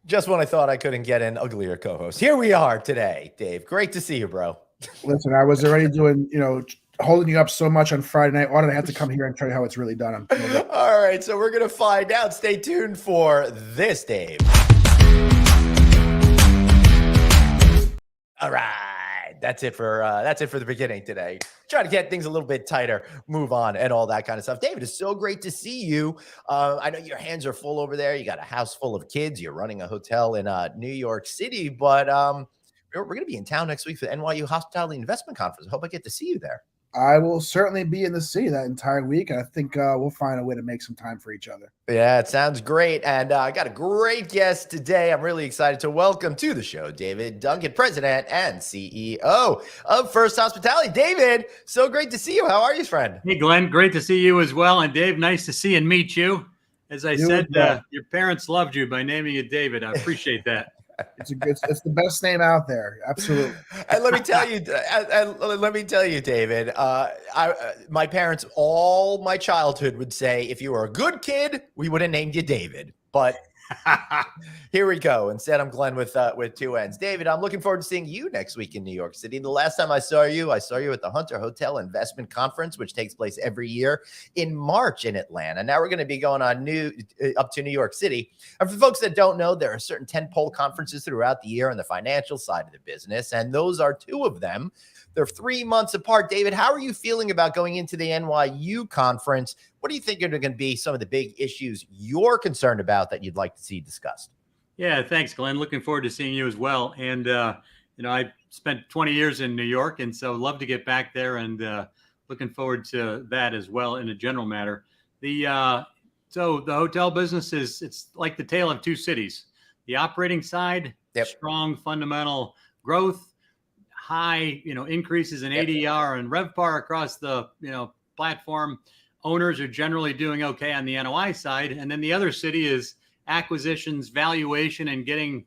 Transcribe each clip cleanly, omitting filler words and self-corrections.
Just when I thought I couldn't get an uglier co-host. Here we are today, Dave. Great to see you, bro. Listen, I was already doing, holding you up so much on Friday night. Why did I have to come here and tell you how it's really done? All right, so we're going to find out. Stay tuned for this, Dave. All right, that's it for the beginning today. Try to get things a little bit tighter, move on, and all that kind of stuff. David, it's so great to see you. I know your hands are full over there. You got a house full of kids. You're running a hotel in New York City, but we're going to be in town next week for the NYU Hospitality Investment Conference. I hope I get to see you there. I will certainly be in the city that entire week, and I think we'll find a way to make some time for each other. Yeah, it sounds great. And I got a great guest today. I'm really excited to welcome to the show David Duncan, President and CEO of First Hospitality. David, so great to see you. How are you, friend? Hey, Glenn, great to see you as well. And Dave, nice to see and meet you. As I said, your parents loved you by naming you David. I appreciate that. It's the best name out there. Absolutely. And let me tell you, David, my parents, all my childhood would say, if you were a good kid, we would have named you David. But here we go. Instead, I'm Glenn with two N's. David, I'm looking forward to seeing you next week in New York City. The last time I saw you at the Hunter Hotel Investment Conference, which takes place every year in March in Atlanta. Now we're going to be going on up to New York City. And for folks that don't know, there are certain tentpole conferences throughout the year on the financial side of the business, and those are two of them. They're 3 months apart. David, how are you feeling about going into the NYU conference? What do you think are going to be some of the big issues you're concerned about that you'd like to see discussed? Yeah, thanks, Glenn. Looking forward to seeing you as well. And, I spent 20 years in New York, and so love to get back there, and looking forward to that as well in a general matter. So the hotel business it's like the tale of two cities. The operating side, strong fundamental growth, high, increases in ADR and RevPAR across the, platform. Owners are generally doing okay on the NOI side. And then the other city is acquisitions, valuation, and getting,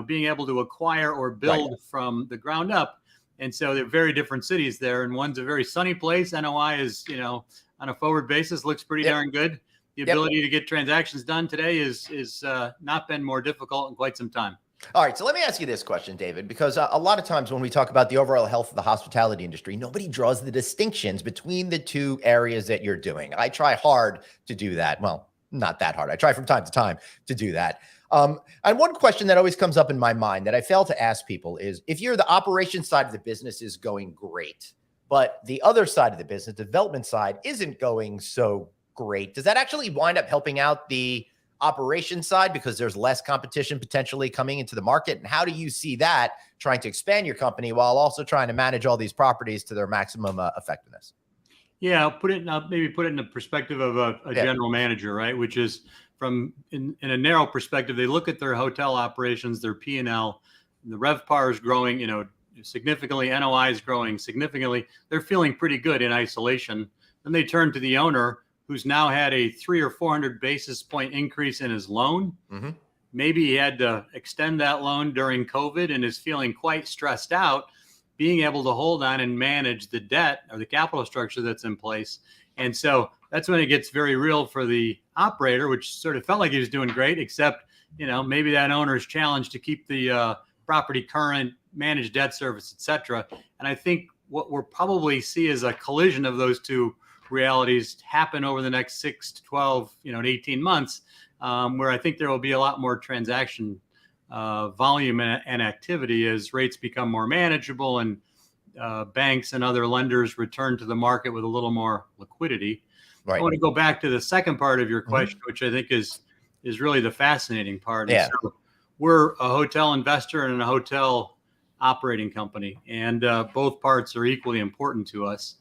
being able to acquire or build from the ground up. And so they're very different cities there. And one's a very sunny place. NOI is, on a forward basis, looks pretty darn good. The ability to get transactions done today is not been more difficult in quite some time. All right, so let me ask you this question, David, because a lot of times when we talk about the overall health of the hospitality industry, nobody draws the distinctions between the two areas that you're doing. I try hard to do that. Well, not that hard. I try from time to time to do that. And one question that always comes up in my mind that I fail to ask people is, if you're the operations side of the business is going great, but the other side of the business, development side, isn't going so great, does that actually wind up helping out the operations side because there's less competition potentially coming into the market? And how do you see that trying to expand your company while also trying to manage all these properties to their maximum effectiveness? Yeah, I'll maybe put it in the perspective of a general manager, right? Which is from in a narrow perspective, they look at their hotel operations, their P&L, the RevPAR is growing, significantly, NOI is growing significantly. They're feeling pretty good in isolation. Then they turn to the owner, who's now had a 300 or 400 basis point increase in his loan. Mm-hmm. Maybe he had to extend that loan during COVID and is feeling quite stressed out, being able to hold on and manage the debt or the capital structure that's in place. And so that's when it gets very real for the operator, which sort of felt like he was doing great, except, maybe that owner's challenge to keep the property current, manage debt service, et cetera. And I think what we'll probably see is a collision of those two realities happen over the next 6 to 12, to 18 months, where I think there will be a lot more transaction volume and activity as rates become more manageable and banks and other lenders return to the market with a little more liquidity. Right. I want to go back to the second part of your question, which I think is really the fascinating part. Yeah. So we're a hotel investor and a hotel operating company, and both parts are equally important to us.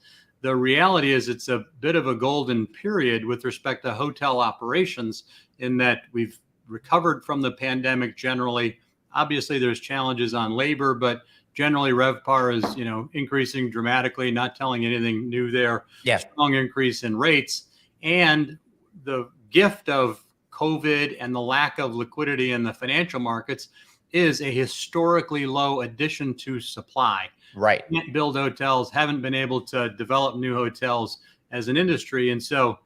The reality is it's a bit of a golden period with respect to hotel operations in that we've recovered from the pandemic generally. Obviously, there's challenges on labor, but generally RevPAR is, increasing dramatically, not telling anything new there. Yeah. Strong increase in rates. And the gift of COVID and the lack of liquidity in the financial markets is a historically low addition to supply. Right. Can't build hotels, haven't been able to develop new hotels as an industry. And so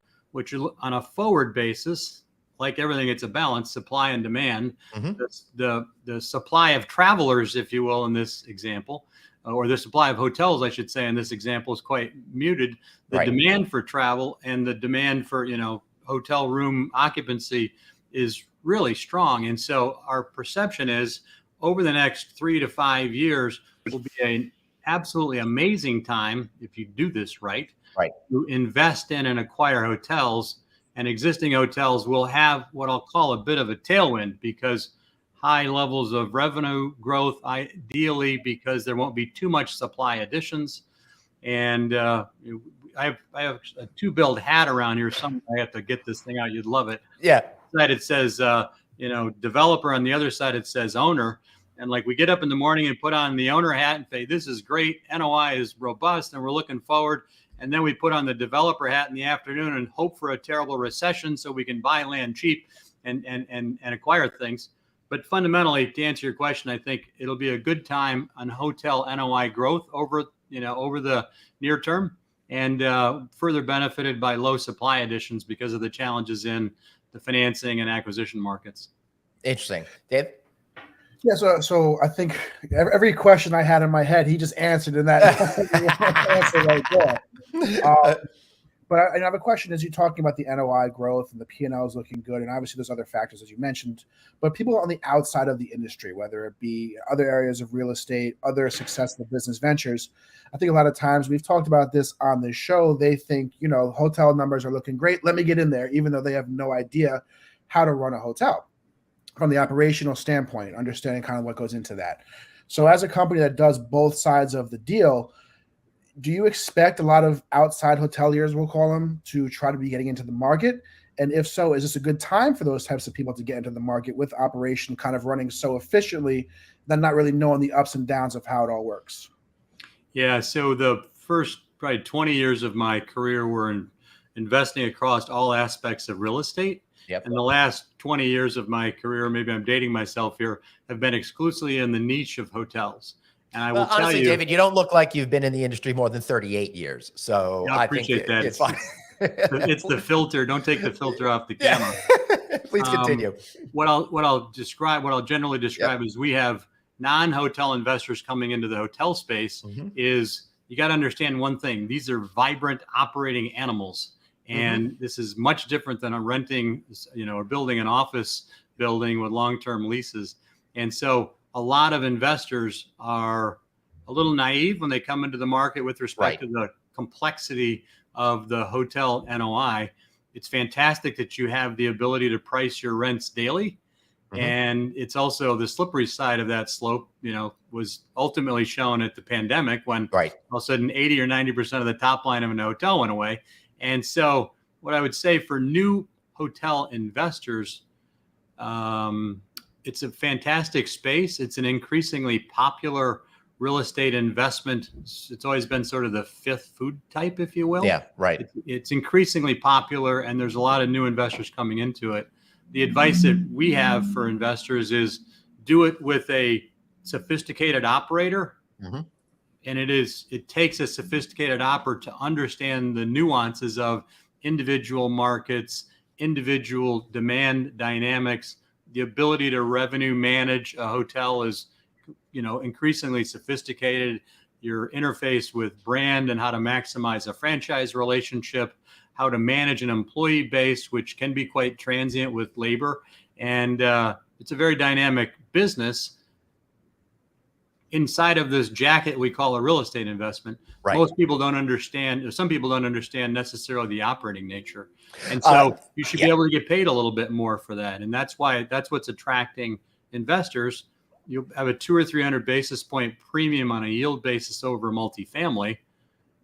on a forward basis, like everything, it's a balance, supply and demand. Mhm. The supply of travelers, if you will, in this example, or the supply of hotels, I should say, in this example, is quite muted. The Right. demand for travel and the demand for, hotel room occupancy is really strong. And so our perception is over the next 3 to 5 years will be an absolutely amazing time, if you do this right, Right. to invest in and acquire hotels. And existing hotels will have what I'll call a bit of a tailwind, because high levels of revenue growth, ideally, because there won't be too much supply additions. And I have a two-billed hat around here. I have to get this thing out. You'd love it. Yeah. Side it says developer, on the other side it says owner. And like, we get up in the morning and put on the owner hat and say, this is great, NOI is robust and we're looking forward. And then we put on the developer hat in the afternoon and hope for a terrible recession so we can buy land cheap and acquire things. But fundamentally, to answer your question, I think it'll be a good time on hotel NOI growth over the near term, and further benefited by low supply additions because of the challenges in the financing and acquisition markets. Interesting. Dave? Yeah, so I think every question I had in my head, he just answered in that answer right there. But I have a question as you're talking about the NOI growth and the P&L is looking good. And obviously there's other factors, as you mentioned, but people on the outside of the industry, whether it be other areas of real estate, other successful business ventures, I think a lot of times we've talked about this on this show. They think, hotel numbers are looking great. Let me get in there, even though they have no idea how to run a hotel from the operational standpoint, understanding kind of what goes into that. So as a company that does both sides of the deal, do you expect a lot of outside hoteliers, we'll call them, to try to be getting into the market? And if so, is this a good time for those types of people to get into the market with operation kind of running so efficiently that not really knowing the ups and downs of how it all works? Yeah, so the first probably 20 years of my career were in investing across all aspects of real estate. Yep. And the last 20 years of my career, maybe I'm dating myself here, have been exclusively in the niche of hotels. And I will honestly, tell you, David, you don't look like you've been in the industry more than 38 years. So I I appreciate think that. it's fine. It's the filter. Don't take the filter off the camera. Please continue. What I'll generally describe is we have non-hotel investors coming into the hotel space. Mm-hmm. Is you got to understand one thing: these are vibrant operating animals, and this is much different than renting, or building an office building with long-term leases. And so a lot of investors are a little naive when they come into the market with respect to the complexity of the hotel NOI. It's fantastic that you have the ability to price your rents daily. And it's also the slippery side of that slope, was ultimately shown at the pandemic when all of a sudden 80 or 90% of the top line of an hotel went away. And so what I would say for new hotel investors, it's a fantastic space. It's an increasingly popular real estate investment. It's always been sort of the fifth food type, if you will. Yeah, right. It's increasingly popular, and there's a lot of new investors coming into it. The advice that we have for investors is do it with a sophisticated operator. And it takes a sophisticated operator to understand the nuances of individual markets, individual demand dynamics. The ability to revenue manage a hotel is, increasingly sophisticated. Your interface with brand and how to maximize a franchise relationship, how to manage an employee base, which can be quite transient with labor. And it's a very dynamic business inside of this jacket we call a real estate investment. Most people don't understand, or some people don't understand necessarily the operating nature. And so you should be able to get paid a little bit more for that. And that's what's attracting investors. You'll have a 200 or 300 basis point premium on a yield basis over multifamily.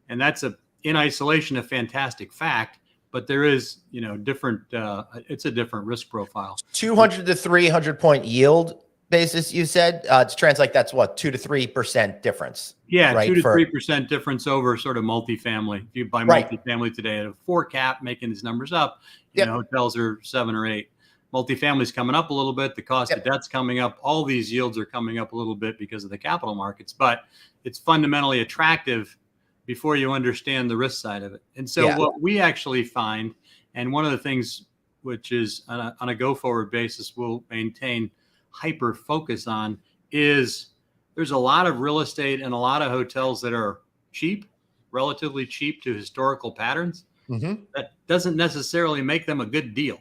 And that's in isolation, a fantastic fact, but there is, it's a different risk profile. 200 to 300 point yield basis, you said, to translate, that's what, 2 to 3% difference. Yeah, right? 2 to 3% difference over sort of multifamily. If you buy multifamily today at a 4 cap, making these numbers up, hotels are 7 or 8. Multifamily's coming up a little bit. The cost of debt's coming up. All these yields are coming up a little bit because of the capital markets, but it's fundamentally attractive before you understand the risk side of it. And so what we actually find, and one of the things which is on a go forward basis, we'll maintain hyper focus on, is there's a lot of real estate and a lot of hotels that are cheap, relatively cheap to historical patterns. Mm-hmm. That doesn't necessarily make them a good deal.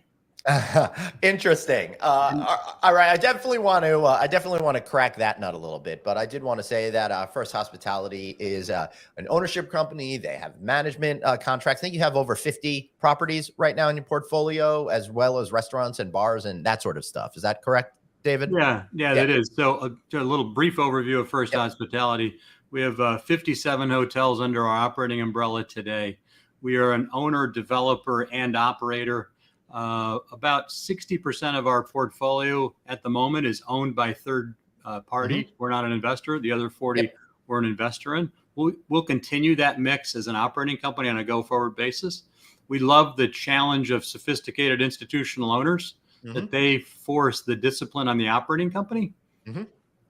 Interesting. All right, I definitely want to crack that nut a little bit, but I did want to say that First Hospitality is an ownership company. They have management contracts. I think you have over 50 properties right now in your portfolio, as well as restaurants and bars and that sort of stuff. Is that correct, David? Yeah, that is. So a little brief overview of First Hospitality. We have 57 hotels under our operating umbrella today. We are an owner, developer, and operator. About 60% of our portfolio at the moment is owned by third party. Mm-hmm. We're not an investor. The other 40 we're an investor in. We'll continue that mix as an operating company on a go-forward basis. We love the challenge of sophisticated institutional owners, mm-hmm. that they force the discipline on the operating company. Mm-hmm.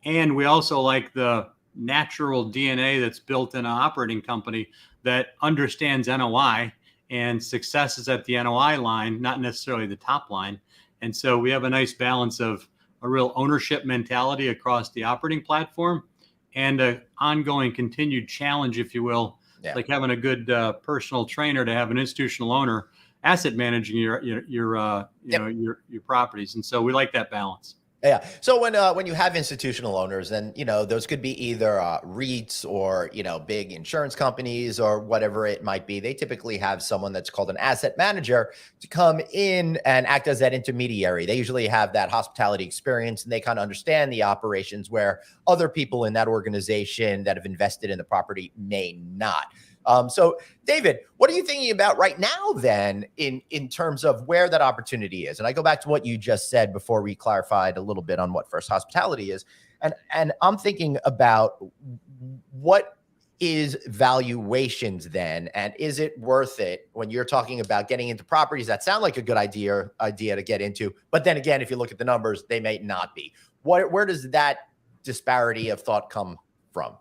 And we also like the natural DNA that's built in an operating company that understands NOI, and success is at the NOI line, not necessarily the top line. And so we have a nice balance of a real ownership mentality across the operating platform and an ongoing continued challenge, if you will, like having a good personal trainer to have an institutional owner asset managing your properties. And so we like that balance. Yeah. So when you have institutional owners, then, those could be either REITs or, big insurance companies or whatever it might be. They typically have someone that's called an asset manager to come in and act as that intermediary. They usually have that hospitality experience and they kind of understand the operations where other people in that organization that have invested in the property may not. So David, what are you thinking about right now then in terms of where that opportunity is? And I go back to what you just said before we clarified a little bit on what First Hospitality is. And I'm thinking about what is valuations then, and is it worth it when you're talking about getting into properties that sound like a good idea to get into, but then again, if you look at the numbers, they may not be. Where does that disparity of thought come from?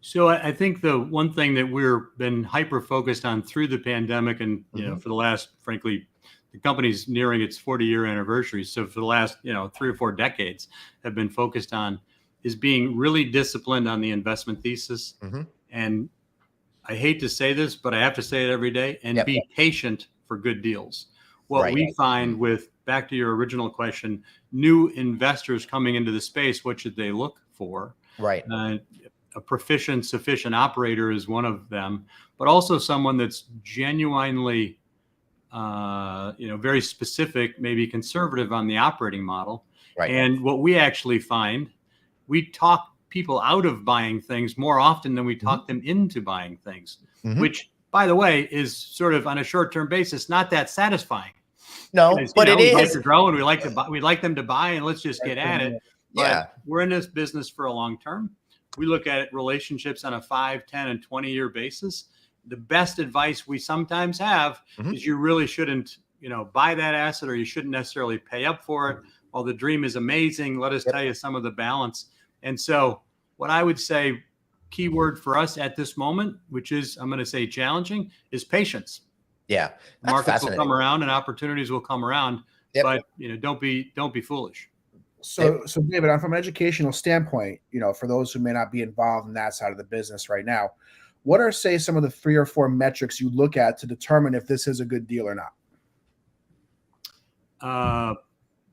So I think the one thing that we've been hyper focused on through the pandemic and, mm-hmm. For the last, frankly, the company's nearing its 40-year anniversary. So for the last, 3 or 4 decades have been focused on is being really disciplined on the investment thesis. Mm-hmm. And I hate to say this, but I have to say it every day, and be patient for good deals. What we find with, back to your original question, new investors coming into the space, what should they look for? Right. A proficient, sufficient operator is one of them, but also someone that's genuinely, very specific, maybe conservative on the operating model. Right. And what we actually find, we talk people out of buying things more often than we talk mm-hmm. them into buying things, mm-hmm. which, by the way, is sort of on a short-term basis not that satisfying. No, but it is. We like to grow and we like to buy, we'd like them to buy, and let's just get at it. But we're in this business for a long term. We look at relationships on a 5, 10, and 20-year basis. The best advice we sometimes have mm-hmm. is you really shouldn't, buy that asset, or you shouldn't necessarily pay up for it. While the dream is amazing, let us tell you some of the balance. And so what I would say, key word for us at this moment, which is, I'm going to say challenging, is patience. Yeah. Markets will come around and opportunities will come around, but don't be foolish. So David, from an educational standpoint, for those who may not be involved in that side of the business right now, what are, say, some of the 3 or 4 metrics you look at to determine if this is a good deal or not?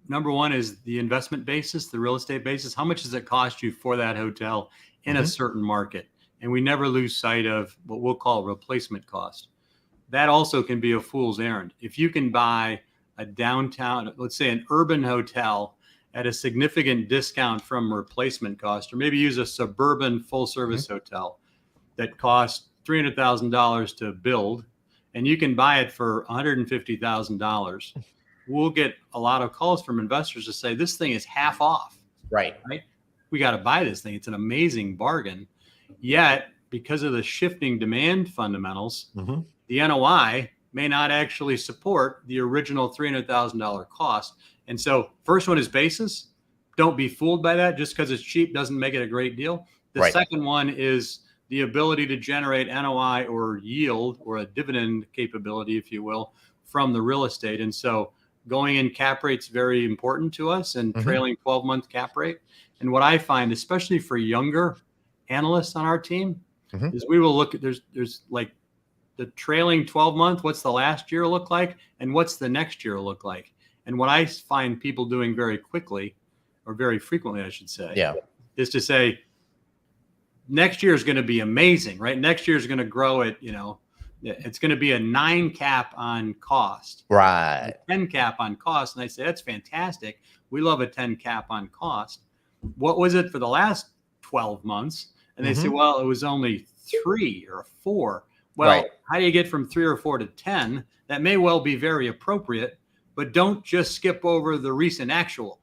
Number one is the investment basis, the real estate basis. How much does it cost you for that hotel in mm-hmm. a certain market? And we never lose sight of what we'll call replacement cost. That also can be a fool's errand. If you can buy a downtown, let's say an urban hotel at a significant discount from replacement cost, or maybe use a suburban full service mm-hmm. hotel that costs $300,000 to build, and you can buy it for $150,000. We'll get a lot of calls from investors to say, this thing is half off. Right. We got to buy this thing. It's an amazing bargain. Yet, because of the shifting demand fundamentals, mm-hmm. the NOI may not actually support the original $300,000 cost. And so first one is basis. Don't be fooled by that. Just because it's cheap doesn't make it a great deal. The second one is the ability to generate NOI or yield or a dividend capability, if you will, from the real estate. And so going in cap rate's very important to us, and Mhm. trailing 12-month cap rate. And what I find, especially for younger analysts on our team, Mhm. is we will look at there's like the trailing 12-month, what's the last year look like, and what's the next year look like. And what I find people doing very quickly, or very frequently, I should say, Yeah. is to say, next year is going to be amazing, right? Next year is going to grow at, it's going to be a 9 cap on cost, Right. a 10 cap on cost. And I say, that's fantastic. We love a 10 cap on cost. What was it for the last 12 months? And they say, well, it was only 3 or 4. Well, Right. how do you get from 3 or 4 to 10? That may well be very appropriate, but don't just skip over the recent actual.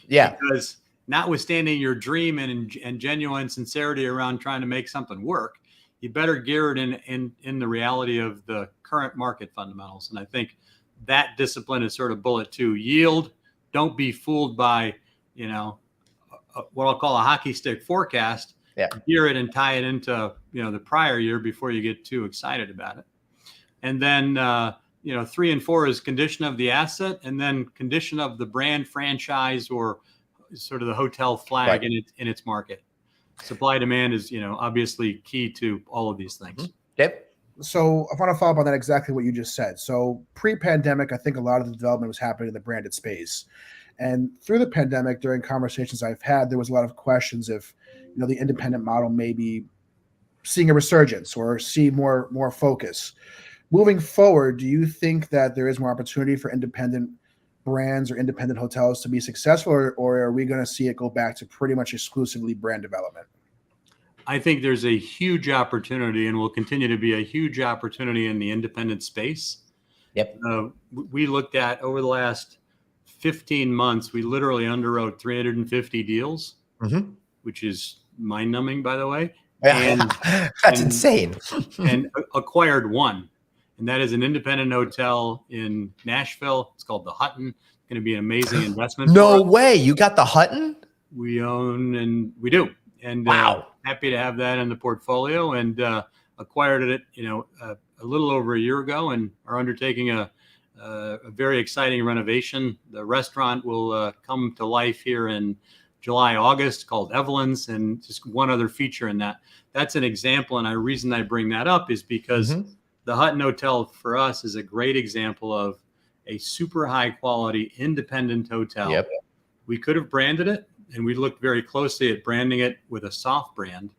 Yeah. Because notwithstanding your dream and genuine sincerity around trying to make something work, you better gear it in the reality of the current market fundamentals. And I think that discipline is sort of bullet 2. Yield. Don't be fooled by, what I'll call a hockey stick forecast. Yeah. Gear it and tie it into, the prior year before you get too excited about it. And then, 3 and 4 is condition of the asset, and then condition of the brand, franchise, or sort of the hotel flag in its market. Supply demand is, obviously key to all of these things. Yep. So I want to follow up on that, exactly what you just said. So pre-pandemic, I think a lot of the development was happening in the branded space. And through the pandemic, during conversations I've had, there was a lot of questions if, the independent model may be seeing a resurgence or see more focus. Moving forward, do you think that there is more opportunity for independent brands or independent hotels to be successful, or are we going to see it go back to pretty much exclusively brand development? I think there's a huge opportunity, and will continue to be a huge opportunity in the independent space. Yep. We looked at, over the last 15 months, we literally underwrote 350 deals, which is mind-numbing, by the way. And That's insane. And acquired 1. And that is an independent hotel in Nashville. It's called the Hutton. It's going to be an amazing investment. No way. You got the Hutton? We own, and we do. And wow. Happy to have that in the portfolio, and acquired it, a little over a year ago, and are undertaking a very exciting renovation. The restaurant will come to life here in July, August, called Evelyn's, and just one other feature in that. That's an example, and the reason I bring that up is because the Hutton Hotel for us is a great example of a super high quality independent hotel. Yep. We could have branded it, and we looked very closely at branding it with a soft brand.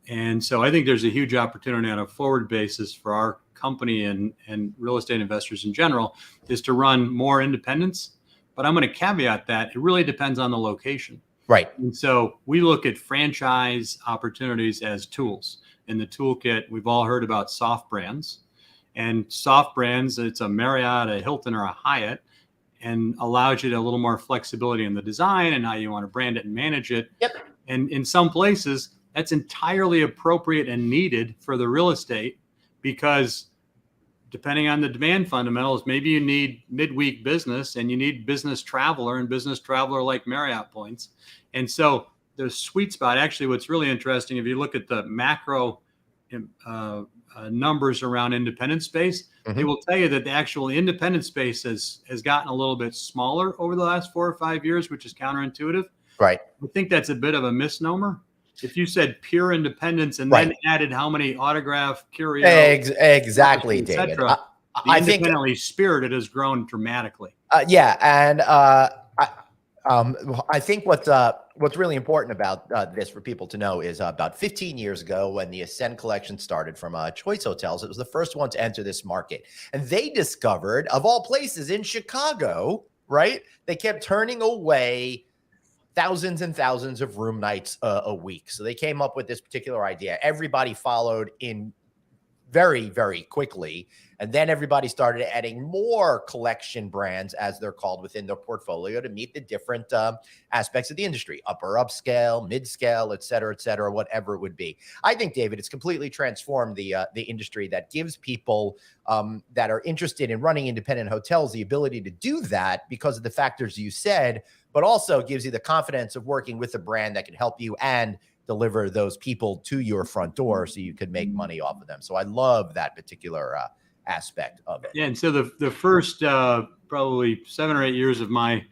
And so I think there's a huge opportunity on a forward basis for our company and real estate investors in general, is to run more independents. But I'm going to caveat that it really depends on the location. Right. And so we look at franchise opportunities as tools. In the toolkit, we've all heard about soft brands. And soft brands, it's a Marriott, a Hilton, or a Hyatt, and allows you to a little more flexibility in the design and how you want to brand it and manage it. Yep. And in some places, that's entirely appropriate and needed for the real estate, because depending on the demand fundamentals, maybe you need midweek business and you need business traveler, and business traveler like Marriott points. And so the sweet spot, actually, what's really interesting, if you look at the macro numbers around independent space, they will tell you that the actual independent space has gotten a little bit smaller over the last 4 or 5 years, which is counterintuitive. Right. I think that's a bit of a misnomer. If you said pure independence and then added how many autograph, curio, exactly, David. the independently spirited has grown dramatically. Yeah, and I think what's really important about this for people to know is about 15 years ago, when the Ascend collection started from Choice Hotels, it was the first one to enter this market. And they discovered, of all places, in Chicago, right? They kept turning away thousands and thousands of room nights a week. So they came up with this particular idea. Everybody followed in very, very quickly. And then everybody started adding more collection brands, as they're called, within their portfolio to meet the different aspects of the industry: upper upscale, mid-scale, et cetera, whatever it would be. I think, David, it's completely transformed the industry, that gives people that are interested in running independent hotels the ability to do that because of the factors you said, but also gives you the confidence of working with a brand that can help you and deliver those people to your front door so you could make money off of them. So I love that particular aspect of it. Yeah, and so the first probably 7 or 8 years of my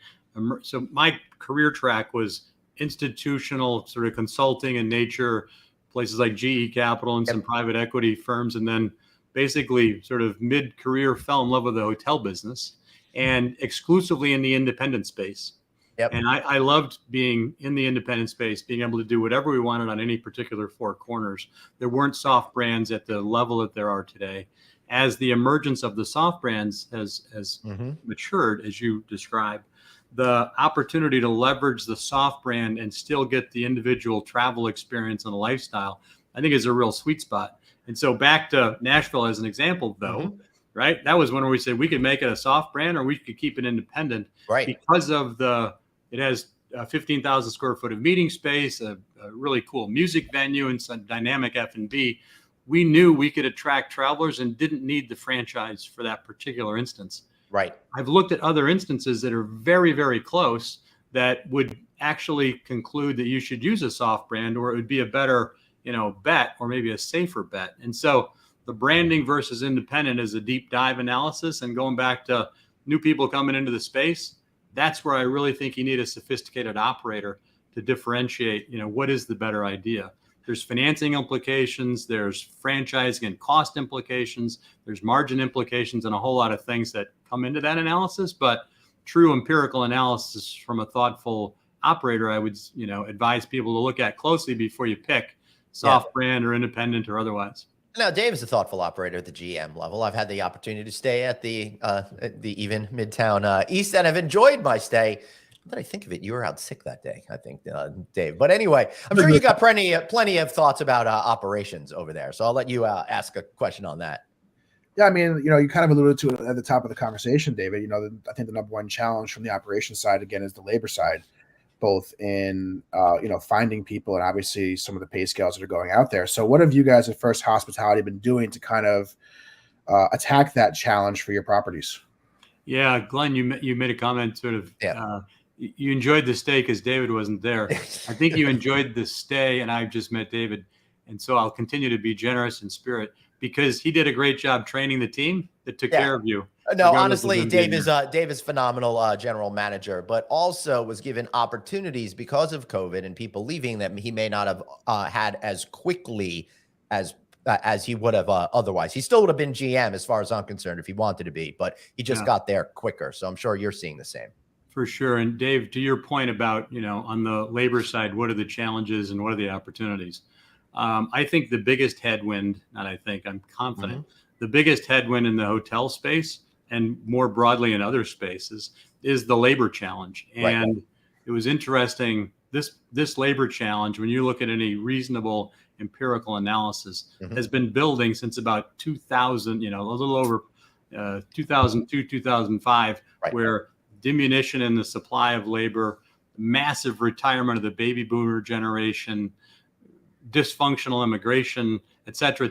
career track was institutional sort of consulting in nature, places like GE Capital and some private equity firms, and then basically sort of mid-career fell in love with the hotel business and exclusively in the independent space. Yep. And I loved being in the independent space, being able to do whatever we wanted on any particular four corners. There weren't soft brands at the level that there are today. As the emergence of the soft brands has matured, as you described, the opportunity to leverage the soft brand and still get the individual travel experience and a lifestyle, I think is a real sweet spot. And so back to Nashville as an example, though, right? That was when we said we could make it a soft brand or we could keep it independent, right? Because of it has 15,000 square foot of meeting space, a really cool music venue, and some dynamic F&B. We knew we could attract travelers and didn't need the franchise for that particular instance. Right. I've looked at other instances that are very, very close that would actually conclude that you should use a soft brand, or it would be a better, bet, or maybe a safer bet. And so the branding versus independent is a deep dive analysis. And going back to new people coming into the space, that's where I really think you need a sophisticated operator to differentiate, what is the better idea. There's financing implications, there's franchising and cost implications, there's margin implications, and a whole lot of things that come into that analysis. But true empirical analysis from a thoughtful operator, I would, advise people to look at closely before you pick soft brand or independent or otherwise. Now, Dave is a thoughtful operator at the GM level. I've had the opportunity to stay at the even Midtown East, and I've enjoyed my stay. Now that I think of it, you were out sick that day, I think, Dave. But anyway, I'm sure you got plenty of thoughts about operations over there. So I'll let you ask a question on that. Yeah, I mean, you kind of alluded to it at the top of the conversation, David. I think the number one challenge from the operations side, again, is the labor side, both in, finding people and obviously some of the pay scales that are going out there. So what have you guys at First Hospitality been doing to kind of attack that challenge for your properties? Yeah, Glenn, you made a comment sort of, you enjoyed the stay because David wasn't there. I think you enjoyed the stay, and I've just met David. And so I'll continue to be generous in spirit because he did a great job training the team that took care of you. No, honestly, Dave is phenomenal general manager, but also was given opportunities because of COVID and people leaving that he may not have had as quickly as he would have otherwise. He still would have been GM as far as I'm concerned if he wanted to be, but he just got there quicker. So I'm sure you're seeing the same. For sure. And Dave, to your point about, on the labor side, what are the challenges and what are the opportunities? I think the biggest headwind, I'm confident, the biggest headwind in the hotel space and more broadly in other spaces is the labor challenge. And it was interesting, this labor challenge, when you look at any reasonable empirical analysis, has been building since about 2000, a little over 2002, 2005, where diminution in the supply of labor, massive retirement of the baby boomer generation, dysfunctional immigration, et cetera,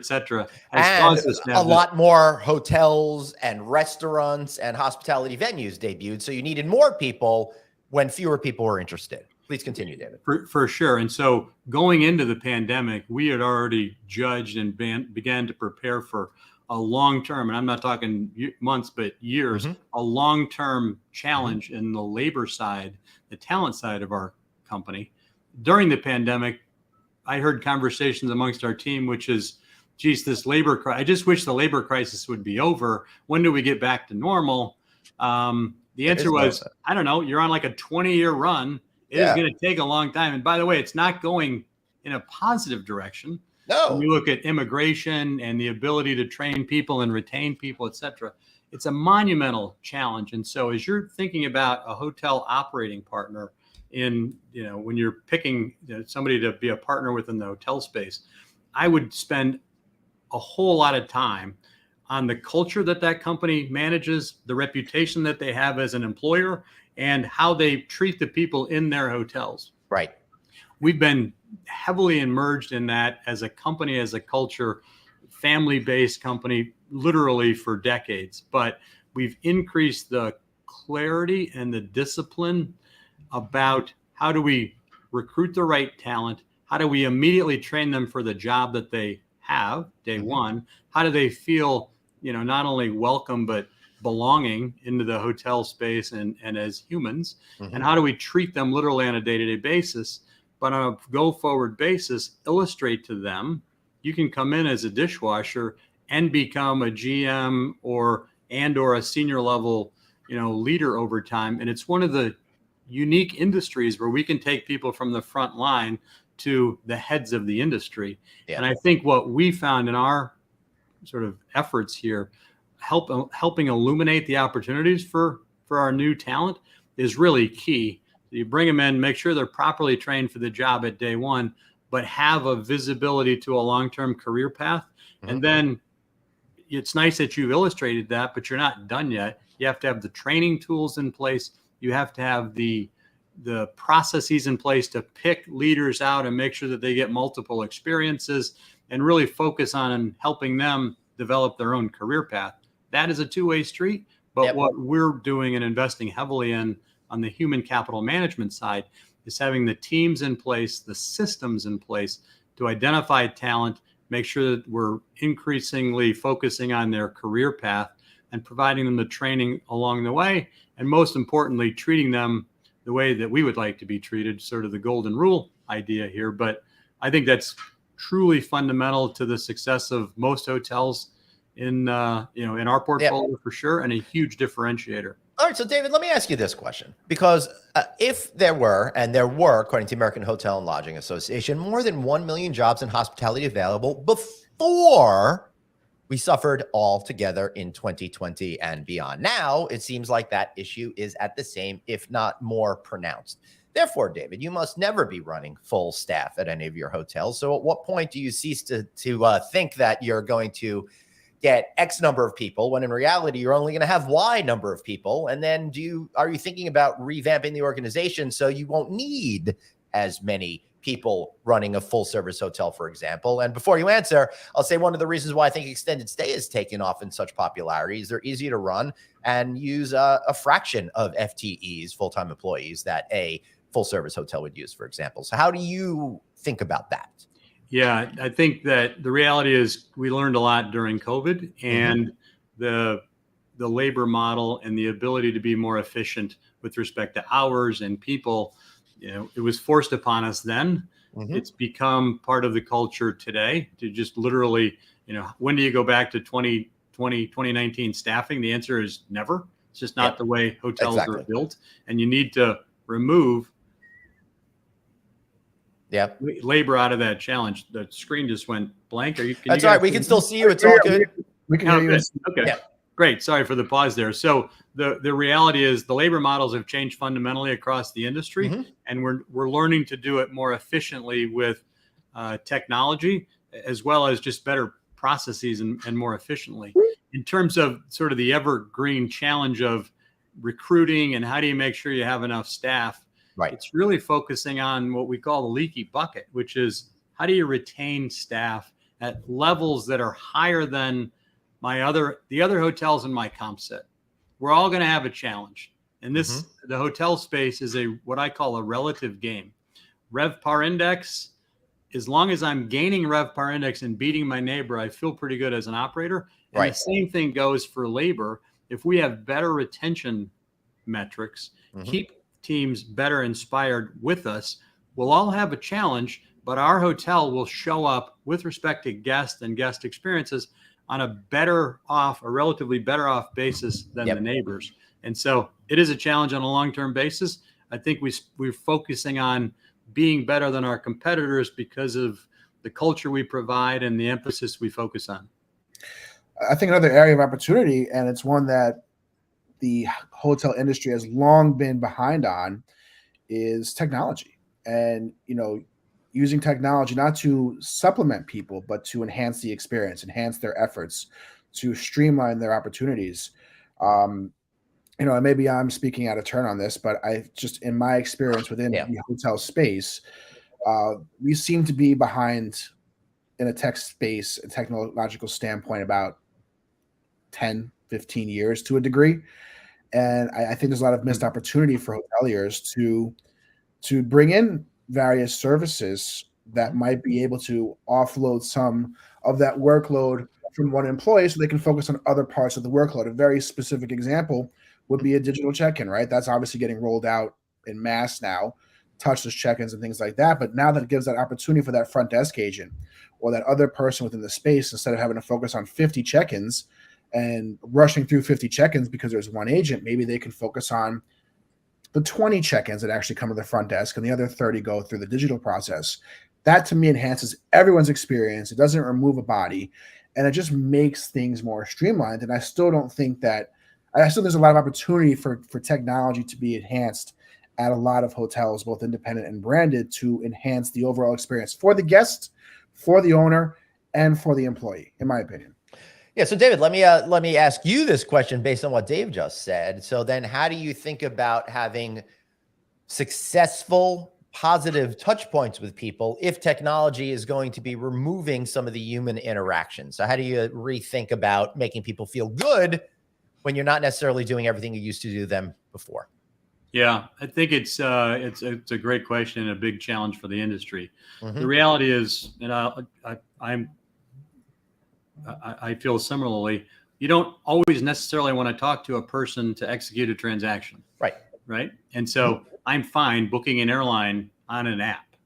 has caused us to have a lot more hotels and restaurants and hospitality venues debuted. So you needed more people when fewer people were interested. Please continue, David. For sure. And so going into the pandemic, we had already judged and began to prepare for a long-term, and I'm not talking months, but years, a long-term challenge in the labor side, the talent side of our company. During the pandemic, I heard conversations amongst our team, which is, geez, this labor crisis, I just wish the labor crisis would be over. When do we get back to normal? The answer was, I don't know, you're on like a 20-year run. It is going to take a long time. And by the way, it's not going in a positive direction. No. When you look at immigration and the ability to train people and retain people, et cetera, it's a monumental challenge. And so as you're thinking about a hotel operating partner when you're picking somebody to be a partner within the hotel space, I would spend a whole lot of time on the culture that company manages, the reputation that they have as an employer, and how they treat the people in their hotels. Right. We've been heavily immersed in that as a company, as a culture, family-based company, literally for decades. But we've increased the clarity and the discipline about how do we recruit the right talent? How do we immediately train them for the job that they have day one? How do they feel not only welcome, but belonging into the hotel space and as humans? Mm-hmm. And how do we treat them literally on a day-to-day basis, but on a go forward basis, illustrate to them, you can come in as a dishwasher and become a GM or a senior level, leader over time. And it's one of the unique industries where we can take people from the front line to the heads of the industry. Yeah. And I think what we found in our sort of efforts here, helping illuminate the opportunities for our new talent is really key. You bring them in, make sure they're properly trained for the job at day one, but have a visibility to a long-term career path. Mm-hmm. And then it's nice that you've illustrated that, but you're not done yet. You have to have the training tools in place. You have to have the processes in place to pick leaders out and make sure that they get multiple experiences and really focus on helping them develop their own career path. That is a two-way street. But Yep. What we're doing and investing heavily in on the human capital management side is having the teams in place, the systems in place to identify talent, make sure that we're increasingly focusing on their career path and providing them the training along the way. And most importantly, treating them the way that we would like to be treated, sort of the golden rule idea here. But I think that's truly fundamental to the success of most hotels in our portfolio, for sure, and a huge differentiator. All right, so David, let me ask you this question, because if there were, according to the American Hotel and Lodging Association, more than 1 million jobs in hospitality available before we suffered all together in 2020 and beyond. Now, it seems like that issue is at the same, if not more pronounced. Therefore, David, you must never be running full staff at any of your hotels. So at what point do you cease to think that you're going to get X number of people when in reality you're only going to have Y number of people? And then are you thinking about revamping the organization so you won't need as many people running a full service hotel, for example? And before you answer, I'll say one of the reasons why I think extended stay has taken off in such popularity is they're easy to run and use a fraction of FTEs, full-time employees, that a full service hotel would use, for example. So how do you think about that? Yeah, I think that the reality is we learned a lot during COVID, and the labor model and the ability to be more efficient with respect to hours and people, it was forced upon us then. It's become part of the culture today to just literally, when do you go back to 2019 staffing? The answer is never. It's just not the way hotels are built, and you need to remove labor out of that challenge. The screen just went blank. That's all right. We can still see you. It's all good. We can hear you. Okay. Yeah. Great. Sorry for the pause there. So the reality is the labor models have changed fundamentally across the industry, and we're learning to do it more efficiently with technology, as well as just better processes and more efficiently. In terms of sort of the evergreen challenge of recruiting and how do you make sure you have enough staff, right, it's really focusing on what we call the leaky bucket, which is how do you retain staff at levels that are higher than the other hotels in my comp set. We're all going to have a challenge. And the hotel space is what I call a relative game. RevPAR index, as long as I'm gaining RevPAR index and beating my neighbor, I feel pretty good as an operator. And the same thing goes for labor. If we have better retention metrics, keep teams better inspired with us, we'll all have a challenge, but our hotel will show up with respect to guests and guest experiences on a relatively better off basis than the neighbors. And so it is a challenge on a long-term basis. I think we're focusing on being better than our competitors because of the culture we provide and the emphasis we focus on. I think another area of opportunity, and it's one that the hotel industry has long been behind on, is technology. And, using technology not to supplement people, but to enhance the experience, enhance their efforts, to streamline their opportunities. And maybe I'm speaking out of turn on this, but in my experience within the hotel space, we seem to be behind in a tech space, a technological standpoint, about 10, 15 years to a degree. And I think there's a lot of missed opportunity for hoteliers to bring in various services that might be able to offload some of that workload from one employee so they can focus on other parts of the workload. A very specific example would be a digital check-in, right? That's obviously getting rolled out in mass now, touchless check-ins and things like that. But now that gives that opportunity for that front desk agent or that other person within the space, instead of having to focus on 50 check-ins and rushing through 50 check-ins because there's one agent, maybe they can focus on the 20 check-ins that actually come to the front desk and the other 30 go through the digital process. That to me enhances everyone's experience. It doesn't remove a body, and it just makes things more streamlined. And I still think there's a lot of opportunity for technology to be enhanced at a lot of hotels, both independent and branded, to enhance the overall experience for the guest, for the owner, and for the employee, in my opinion. Yeah. So David, let me ask you this question based on what Dave just said. So then how do you think about having successful, positive touch points with people if technology is going to be removing some of the human interaction? So how do you rethink about making people feel good when you're not necessarily doing everything you used to do them before? Yeah, I think it's a great question and a big challenge for the industry. The reality is, and I feel similarly, you don't always necessarily want to talk to a person to execute a transaction. Right. And so I'm fine booking an airline on an app.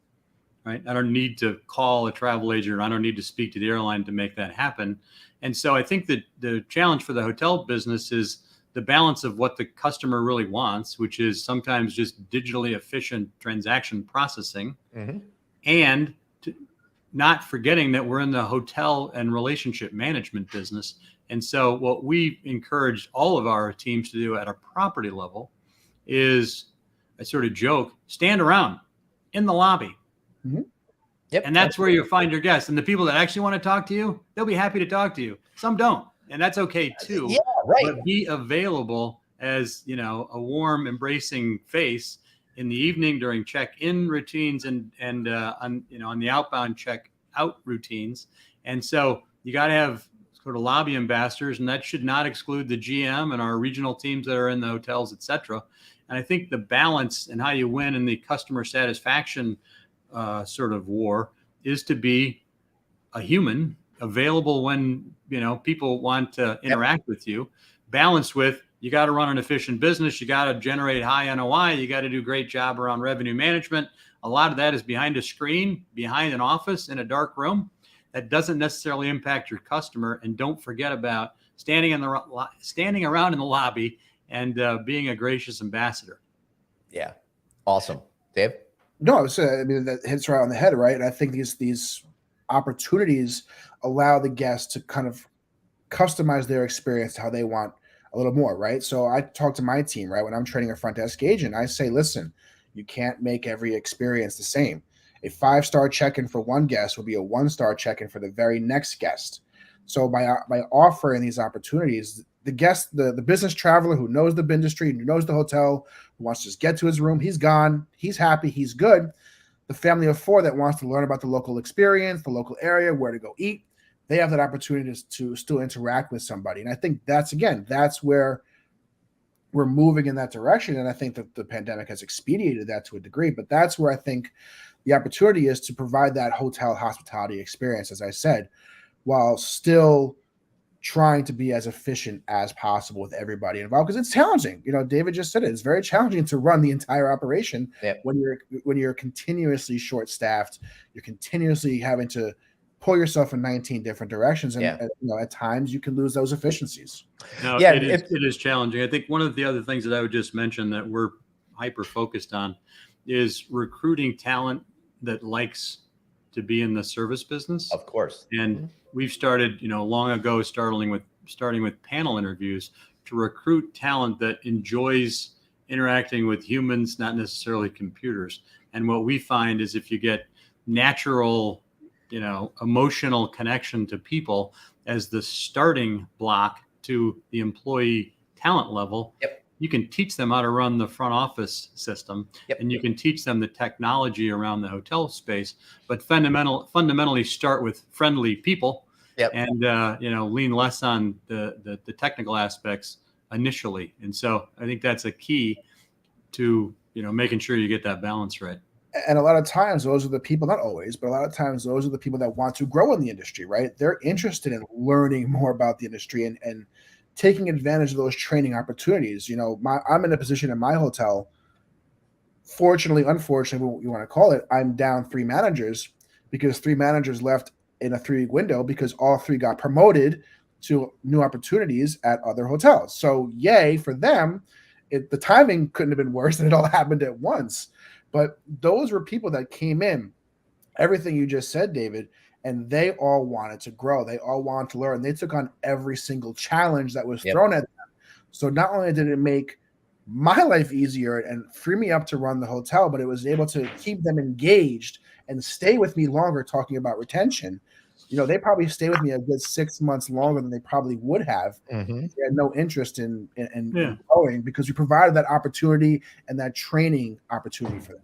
Right. I don't need to call a travel agent, or I don't need to speak to the airline to make that happen. And so I think that the challenge for the hotel business is the balance of what the customer really wants, which is sometimes just digitally efficient transaction processing, and not forgetting that we're in the hotel and relationship management business. And so what we encourage all of our teams to do at a property level is, I sort of joke, stand around in the lobby. Yep. And that's where you find your guests. And the people that actually want to talk to you, they'll be happy to talk to you. Some don't. And that's okay too. Yeah, right. But be available as, a warm, embracing face in the evening during check-in routines and on the outbound check-out routines. And so you got to have sort of lobby ambassadors, and that should not exclude the GM and our regional teams that are in the hotels, et cetera. And I think the balance and how you win in the customer satisfaction sort of war is to be a human, available when people want to interact with you, balanced with, you got to run an efficient business, you got to generate high NOI, you got to do a great job around revenue management. A lot of that is behind a screen, behind an office, in a dark room. That doesn't necessarily impact your customer. And don't forget about standing around in the lobby and being a gracious ambassador. Yeah, awesome, Dave. No, that hits right on the head, right? And I think these opportunities allow the guests to kind of customize their experience to how they want a little more, right? So I talk to my team, right? When I'm training a front desk agent, I say, listen, you can't make every experience the same. A 5-star check-in for one guest will be a 1-star check-in for the very next guest. So by offering these opportunities, the guest, the business traveler who knows the industry, who knows the hotel, who wants to just get to his room, he's gone, he's happy, he's good. The family of 4 that wants to learn about the local experience, the local area, where to go eat, they have that opportunity to still interact with somebody. And I think that's where we're moving in that direction. And I think that the pandemic has expedited that to a degree, but that's where I think the opportunity is to provide that hotel hospitality experience, as I said, while still trying to be as efficient as possible with everybody involved, because it's challenging. David just said it. It's very challenging to run the entire operation when you're continuously short-staffed. You're continuously having to pull yourself in 19 different directions, and at times you can lose those efficiencies. No, it is challenging. I think one of the other things that I would just mention that we're hyper focused on is recruiting talent that likes to be in the service business. Of course. And we've started, long ago, starting with panel interviews to recruit talent that enjoys interacting with humans, not necessarily computers. And what we find is if you get natural, emotional connection to people as the starting block to the employee talent level, you can teach them how to run the front office system, and you can teach them the technology around the hotel space, but fundamentally start with friendly people and, lean less on the technical aspects initially. And so I think that's a key to, making sure you get that balance right. And a lot of times those are the people, not always, but a lot of times those are the people that want to grow in the industry, right? They're interested in learning more about the industry and taking advantage of those training opportunities. I'm in a position in my hotel. Fortunately, unfortunately, what you want to call it, I'm down 3 managers because 3 managers left in a 3-week window because all 3 got promoted to new opportunities at other hotels. So yay for them. The timing couldn't have been worse, and it all happened at once. But those were people that came in, everything you just said, David, and they all wanted to grow. They all wanted to learn. They took on every single challenge that was thrown at them. So not only did it make my life easier and free me up to run the hotel, but it was able to keep them engaged and stay with me longer, talking about retention. They probably stay with me a good 6 months longer than they probably would have. Mm-hmm. They had no interest in growing because we provided that opportunity and that training opportunity for them.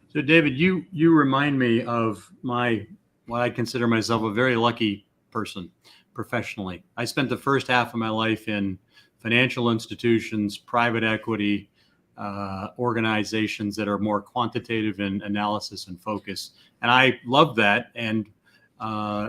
So, David, you remind me of what I consider myself a very lucky person professionally. I spent the first half of my life in financial institutions, private equity, organizations that are more quantitative in analysis and focus. And I loved that. And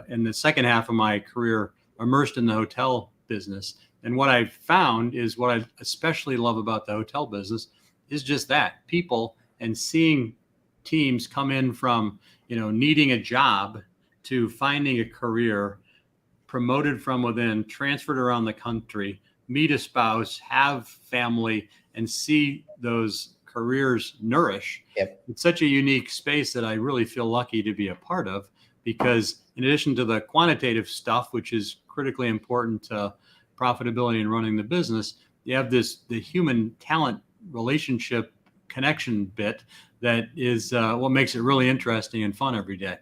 in the second half of my career, immersed in the hotel business. And what I found is what I especially love about the hotel business is just that people and seeing teams come in from, needing a job to finding a career, promoted from within, transferred around the country, meet a spouse, have family, and see those careers nourish. Yep. It's such a unique space that I really feel lucky to be a part of, because in addition to the quantitative stuff, which is critically important to profitability and running the business, you have the human talent relationship connection bit that is what makes it really interesting and fun every day.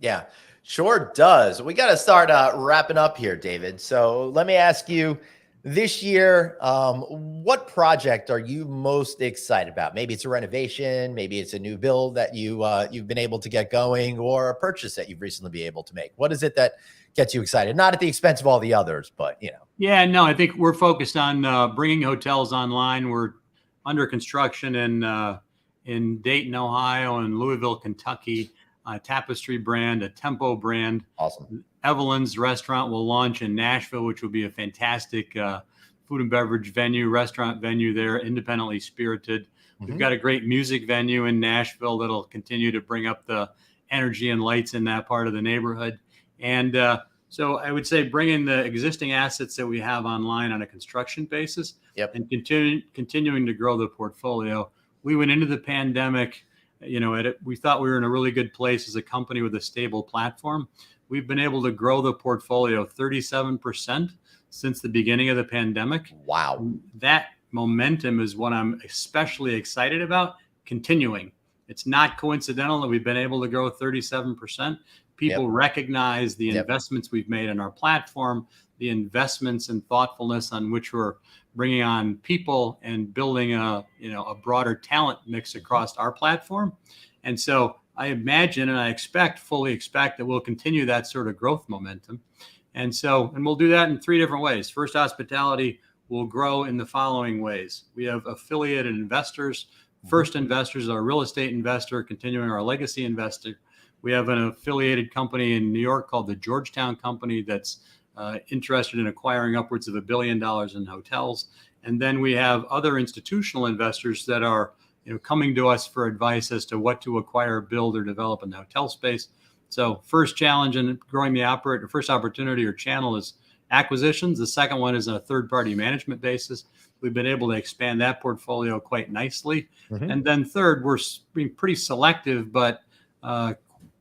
Yeah, sure does. We got to start wrapping up here, David. So let me ask you, this year, what project are you most excited about? Maybe it's a renovation, maybe it's a new build that you've been able to get going, or a purchase that you've recently been able to make. What is it that gets you excited? Not at the expense of all the others, but Yeah, no, I think we're focused on bringing hotels online. We're under construction in Dayton, Ohio, and Louisville, Kentucky. Tapestry brand, a Tempo brand. Awesome. Evelyn's restaurant will launch in Nashville, which will be a fantastic food and beverage venue, restaurant venue there, independently spirited. Mm-hmm. We've got a great music venue in Nashville that'll continue to bring up the energy and lights in that part of the neighborhood. And so I would say bringing the existing assets that we have online on a construction basis, and continuing to grow the portfolio. We went into the pandemic, we thought we were in a really good place as a company with a stable platform. We've been able to grow the portfolio 37% since the beginning of the pandemic. Wow. That momentum is what I'm especially excited about continuing. It's not coincidental that we've been able to grow 37%. People recognize the investments we've made in our platform, the investments and thoughtfulness on which we're bringing on people and building a broader talent mix across our platform. And so I imagine and I fully expect that we'll continue that sort of growth momentum. And we'll do that in 3 different ways. First Hospitality will grow in the following ways. We have affiliated investors. First Investors are a real estate investor, continuing our legacy investor. We have an affiliated company in New York called the Georgetown Company that's interested in acquiring upwards of $1 billion in hotels. And then we have other institutional investors that are coming to us for advice as to what to acquire, build, or develop in the hotel space. So first challenge in growing the first opportunity or channel is acquisitions. The second one is on a third-party management basis. We've been able to expand that portfolio quite nicely. Mm-hmm. And then third, we're being pretty selective, but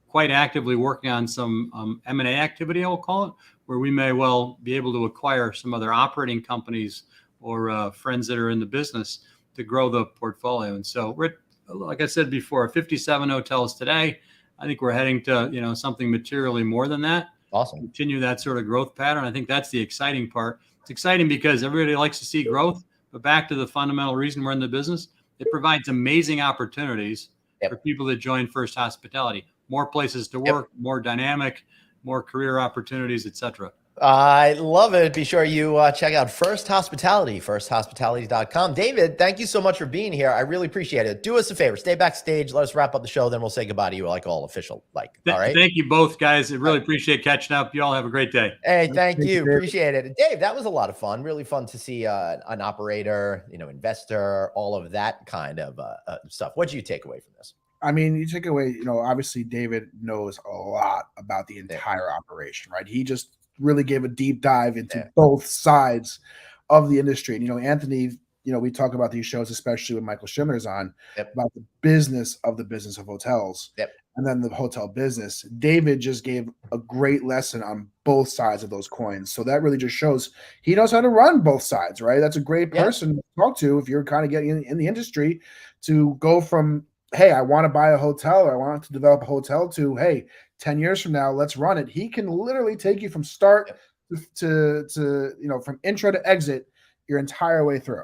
quite actively working on some M&A activity, I'll call it, where we may well be able to acquire some other operating companies or friends that are in the business to grow the portfolio. And so we're, like I said before, 57 hotels today. I think we're heading to, something materially more than that. Awesome. Continue that sort of growth pattern. I think that's the exciting part. It's exciting because everybody likes to see growth, but back to the fundamental reason we're in the business, it provides amazing opportunities for people that join First Hospitality. More places to work, more dynamic, more career opportunities, et cetera. I love it. Be sure you check out First Hospitality, firsthospitality.com. David, thank you so much for being here. I really appreciate it. Do us a favor, stay backstage. Let us wrap up the show. Then we'll say goodbye to you like all official. All right. Thank you both, guys. I really appreciate catching up. You all have a great day. Hey, thank you. Appreciate it. Dave, that was a lot of fun. Really fun to see an operator, investor, all of that kind of stuff. What did you take away from this? I mean, you take away, obviously David knows a lot about the entire operation, right? He just really gave a deep dive into both sides of the industry. And, Anthony, we talk about these shows, especially when Michael Schindler's on, about the business of hotels and then the hotel business. David just gave a great lesson on both sides of those coins. So that really just shows he knows how to run both sides, right? That's a great person to talk to if you're kind of getting in the industry, to go from, hey, I want to buy a hotel, or I want to develop a hotel, to, hey, 10 years from now, let's run it. He can literally take you from start to from intro to exit your entire way through.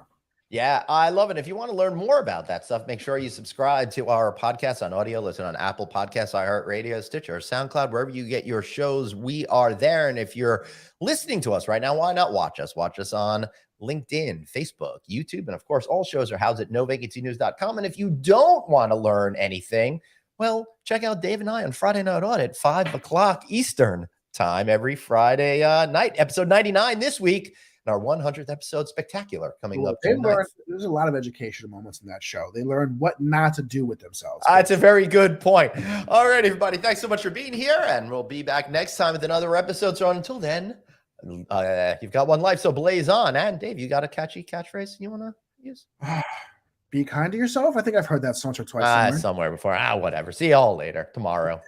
Yeah, I love it. If you want to learn more about that stuff, make sure you subscribe to our podcast on audio. Listen on Apple Podcasts, iHeartRadio, Stitcher, SoundCloud, wherever you get your shows. We are there. And if you're listening to us right now, why not watch us? Watch us on LinkedIn, Facebook, YouTube, and of course, all shows are housed at novacancynews.com. And if you don't want to learn anything, well, check out Dave and I on Friday Night Audit, 5 o'clock Eastern time every Friday night. Episode 99 this week, and our 100th episode spectacular coming up. There's a lot of educational moments in that show. They learn what not to do with themselves. That's a very good point. All right, everybody. Thanks so much for being here, and we'll be back next time with another episode. So until then, you've got one life, so blaze on. And Dave, you got a catchy catchphrase you want to use? Be kind to yourself. I think I've heard that once or twice somewhere before. Whatever. See y'all later tomorrow.